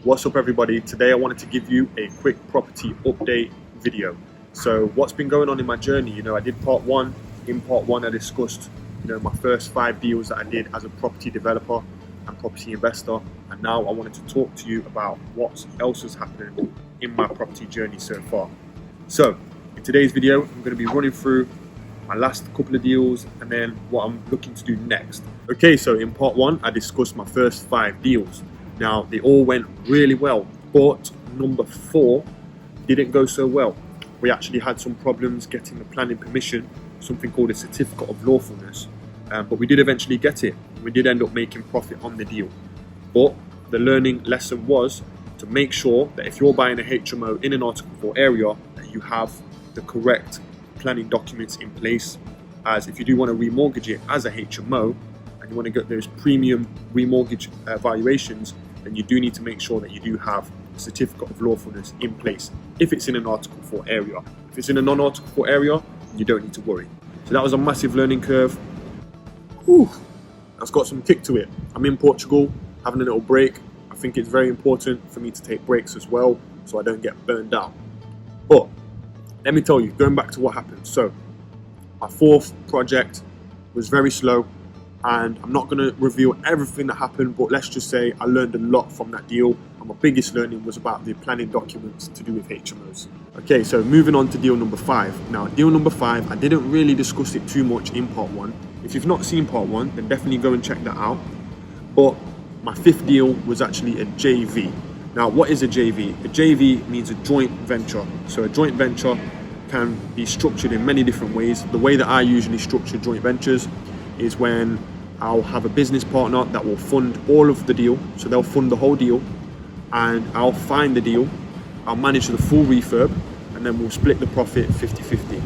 What's up everybody? Today I wanted to give you a quick property update video. So what's been going on in my journey, I did part one. In part one I discussed my first 5 deals that I did as a property developer and property investor, and now I wanted to talk to you about what else has happened in my property journey so far. So in today's video I'm going to be running through my last couple of deals and then what I'm looking to do next. Okay, so in part one I discussed my first 5 deals. Now, they all went really well, but number 4 didn't go so well. We actually had some problems getting the planning permission, something called a certificate of lawfulness, but we did eventually get it. We did end up making profit on the deal. But the learning lesson was to make sure that if you're buying a HMO in an Article 4 area, that you have the correct planning documents in place, as if you do want to remortgage it as a HMO, and you want to get those premium remortgage valuations, then you do need to make sure that you do have a certificate of lawfulness in place if it's in an Article 4 area. If it's in a non-Article 4 area, you don't need to worry. So that was a massive learning curve. That's got some kick to it. I'm in Portugal, having a little break. I think it's very important for me to take breaks as well, so I don't get burned out. But let me tell you, going back to what happened. So my 4th project was very slow, and I'm not going to reveal everything that happened, but let's just say I learned a lot from that deal, and my biggest learning was about the planning documents to do with HMOs. Okay, so moving on to deal number 5. Now, deal number 5, I didn't really discuss it too much in part 1. If you've not seen part 1, then definitely go and check that out. But my 5th deal was actually a JV. Now, what is a JV? A JV means a joint venture. So a joint venture can be structured in many different ways. The way that I usually structure joint ventures is when I'll have a business partner that will fund all of the deal. So they'll fund the whole deal, and I'll find the deal, I'll manage the full refurb, and then we'll split the profit 50-50.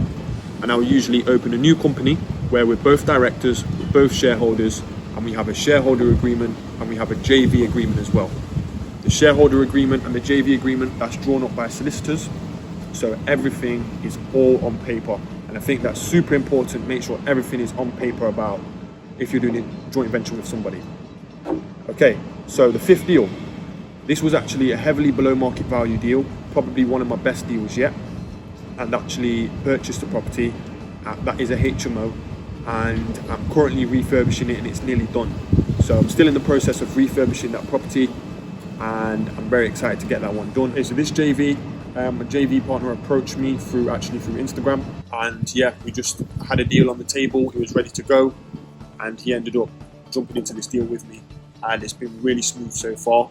And I'll usually open a new company where we're both directors, we're both shareholders, and we have a shareholder agreement and we have a JV agreement as well. The shareholder agreement and the JV agreement, that's drawn up by solicitors. So everything is all on paper. And I think that's super important. Make sure everything is on paper about if you're doing a joint venture with somebody. Okay, so the 5th deal. This was actually a heavily below market value deal, probably one of my best deals yet. And actually purchased the property. That is a HMO, and I'm currently refurbishing it and it's nearly done. So I'm still in the process of refurbishing that property, and I'm very excited to get that one done. Okay, so this JV, a JV partner approached me through Instagram, and yeah, we just had a deal on the table. It was ready to go, and he ended up jumping into this deal with me, and it's been really smooth so far,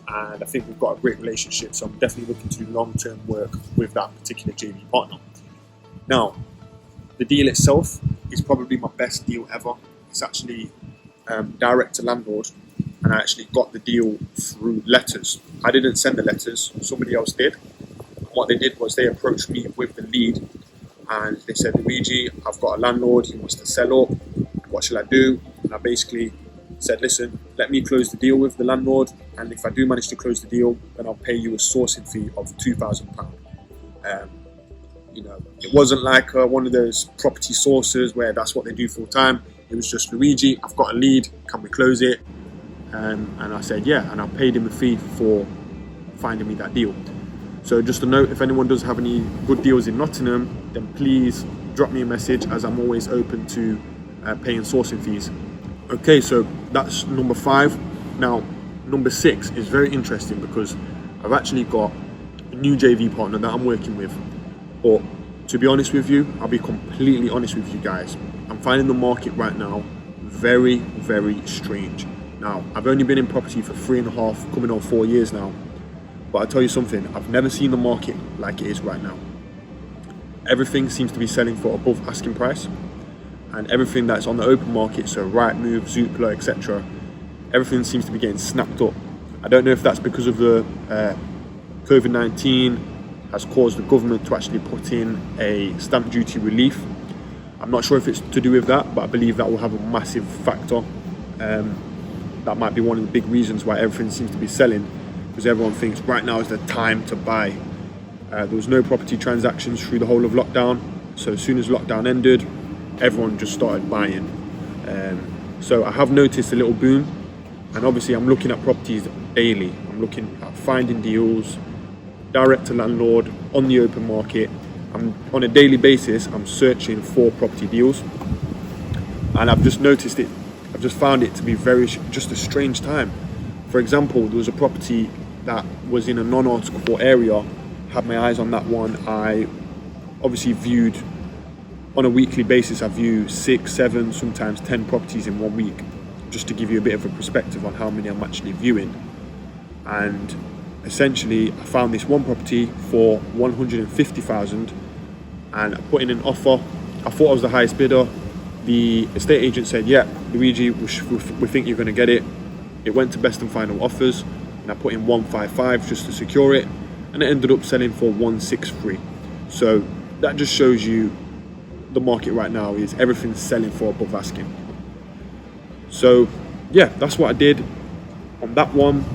and I think we've got a great relationship, so I'm definitely looking to do long-term work with that particular JV partner. Now, the deal itself is probably my best deal ever. It's actually direct to landlord, and I actually got the deal through letters. I didn't send the letters, somebody else did. What they did was they approached me with the lead, and they said, Luigi, I've got a landlord, he wants to sell up, what shall I do? And I basically said, listen, let me close the deal with the landlord, and if I do manage to close the deal, then I'll pay you a sourcing fee of £2,000. It wasn't like one of those property sources where that's what they do full time. It was just, Luigi, I've got a lead, can we close it? And I said, yeah, and I paid him a fee for finding me that deal. So just a note, if anyone does have any good deals in Nottingham, then please drop me a message, as I'm always open to paying sourcing fees. Okay, so that's number 5. Now, number 6 is very interesting because I've actually got a new JV partner that I'm working with. But to be honest with you, I'll be completely honest with you guys, I'm finding the market right now very, very strange. Now, I've only been in property for 3.5, coming on 4 years now. But I'll tell you something, I've never seen the market like it is right now. Everything seems to be selling for above asking price. And everything that's on the open market, so Rightmove, Zoopla, etc., everything seems to be getting snapped up. I don't know if that's because of the COVID-19 has caused the government to actually put in a stamp duty relief. I'm not sure if it's to do with that, but I believe that will have a massive factor. That might be one of the big reasons why everything seems to be selling, because everyone thinks right now is the time to buy. There was no property transactions through the whole of lockdown, so as soon as lockdown ended, everyone just started buying. So I have noticed a little boom And obviously I'm looking at properties daily. I'm looking at finding deals, direct to landlord, on the open market. I'm on a daily basis, I'm searching for property deals. And I've just noticed it, I've just found it to be just a strange time. For example, there was a property that was in a non-article area, had my eyes on that one. I obviously viewed, on a weekly basis, I view 6, 7, sometimes 10 properties in 1 week, just to give you a bit of a perspective on how many I'm actually viewing. And essentially, I found this one property for 150,000, and I put in an offer. I thought I was the highest bidder. The estate agent said, yeah, Luigi, we think you're going to get it. It went to best and final offers, and I put in 155 just to secure it, and it ended up selling for 163. So that just shows you the market right now is everything's selling for above asking. So yeah, that's what I did on that one.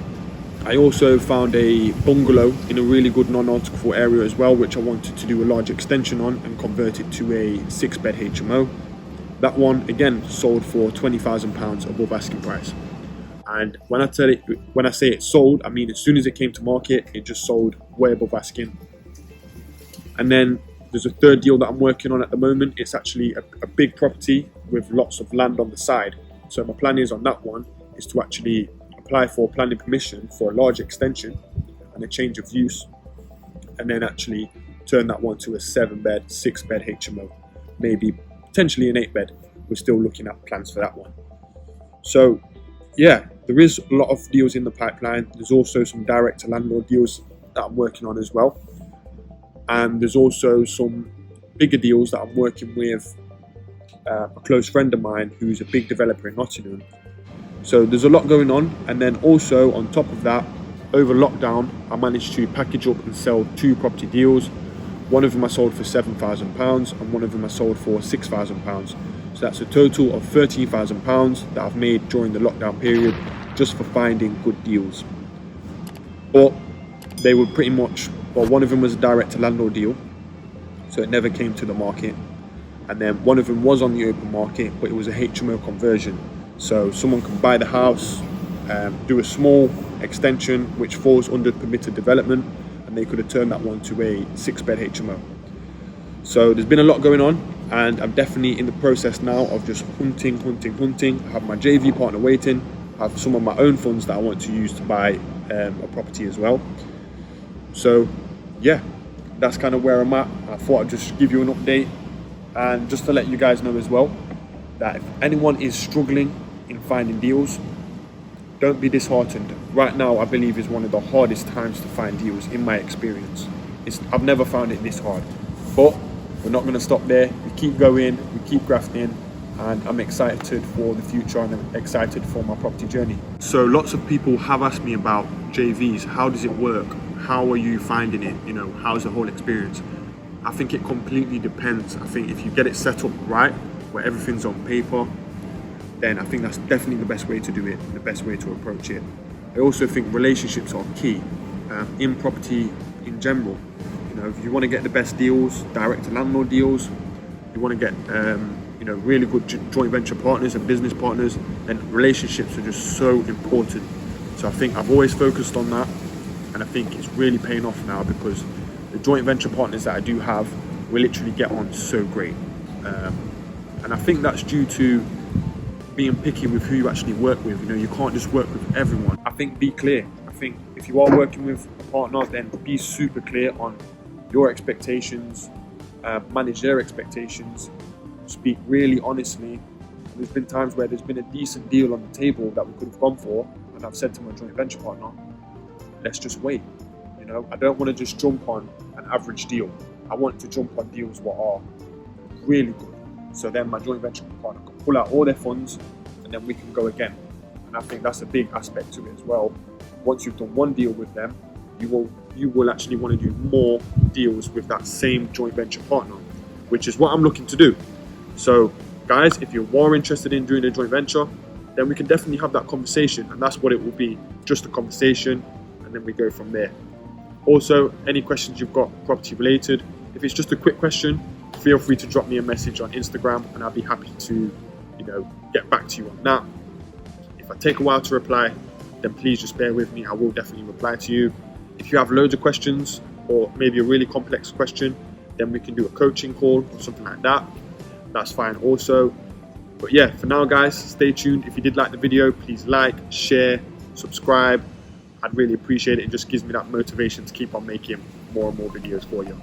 I also found a bungalow in a really good non-article area as well, which I wanted to do a large extension on and convert it to a 6-bed HMO. That one again sold for £20,000 above asking price. And when I say it sold, I mean as soon as it came to market, it just sold way above asking. And then there's a third deal that I'm working on at the moment. It's actually a big property with lots of land on the side. So my plan is on that one is to actually apply for planning permission for a large extension and a change of use, and then actually turn that one to a 7-bed, 6-bed HMO, maybe potentially an 8-bed. We're still looking at plans for that one. So yeah, there is a lot of deals in the pipeline. There's also some direct to landlord deals that I'm working on as well. And there's also some bigger deals that I'm working with a close friend of mine who's a big developer in Nottingham. So there's a lot going on. And then also on top of that, over lockdown, I managed to package up and sell 2 property deals. One of them I sold for £7,000 and one of them I sold for £6,000. So that's a total of £13,000 that I've made during the lockdown period just for finding good deals. But they were pretty much, well, one of them was a direct to landlord deal, so it never came to the market. And then one of them was on the open market, but it was a HMO conversion. So someone can buy the house, do a small extension which falls under permitted development, and they could have turned that one to a 6-bed HMO. So there's been a lot going on, and I'm definitely in the process now of just hunting. I have my JV partner waiting. I have some of my own funds that I want to use to buy a property as well. So yeah, that's kind of where I'm at. I thought I'd just give you an update, and just to let you guys know as well that if anyone is struggling in finding deals, don't be disheartened. Right now, I believe is one of the hardest times to find deals in my experience. I've never found it this hard, but we're not going to stop there. We keep going, we keep grafting, and I'm excited for the future, and I'm excited for my property journey. So lots of people have asked me about JVs. How does it work? How are you finding it? You know, how's the whole experience? I think it completely depends. I think if you get it set up right, where everything's on paper, then I think that's definitely the best way to do it, the best way to approach it. I also think relationships are key in property in general. You know, if you want to get the best deals, direct to landlord deals, you want to get really good joint venture partners and business partners, then relationships are just so important. So I think I've always focused on that, and I think it's really paying off now, because the joint venture partners that I do have, we literally get on so great. And I think that's due to being picky with who you actually work with. You know, you can't just work with everyone. I think be clear. I think if you are working with a partner, then be super clear on your expectations, manage their expectations, speak really honestly. There's been times where there's been a decent deal on the table that we could have gone for, and I've said to my joint venture partner, let's just wait. You know, I don't want to just jump on an average deal. I want to jump on deals what are really good. So then my joint venture partner can pull out all their funds, and then we can go again. And I think that's a big aspect to it as well. Once you've done one deal with them, you will actually want to do more deals with that same joint venture partner, which is what I'm looking to do. So guys, if you're more interested in doing a joint venture, then we can definitely have that conversation, and that's what it will be, just a conversation, and then we go from there. Also, any questions you've got property related, if it's just a quick question, feel free to drop me a message on Instagram, and I'll be happy to, get back to you on that. If If I take a while to reply, then please just bear with me. I will definitely reply to you. If you have loads of questions or maybe a really complex question, then we can do a coaching call or something like that. That's fine also. But yeah, for now guys, stay tuned. If you did like the video, please like, share, subscribe. I'd really appreciate it. It just gives me that motivation to keep on making more and more videos for you.